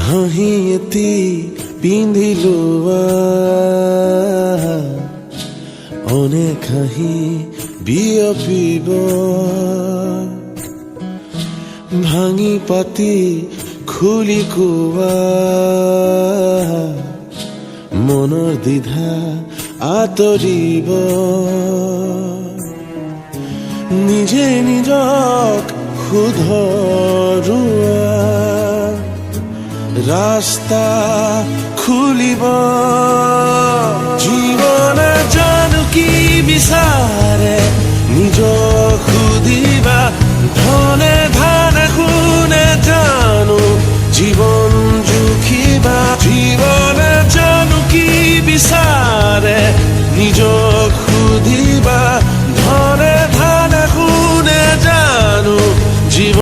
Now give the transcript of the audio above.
হাঁহি এটি পিন্ধি লোৱা অনেক হাঁহি বিয়পিব ভাঙি পাতি খুলি কোৱা মনৰ দ্বিধা আঁতৰিব নিজে নিজক শুধৰোৱা ৰাস্তা খুলিব জীৱনে জানো কি বিচাৰে নিজক সুধিবা ধনে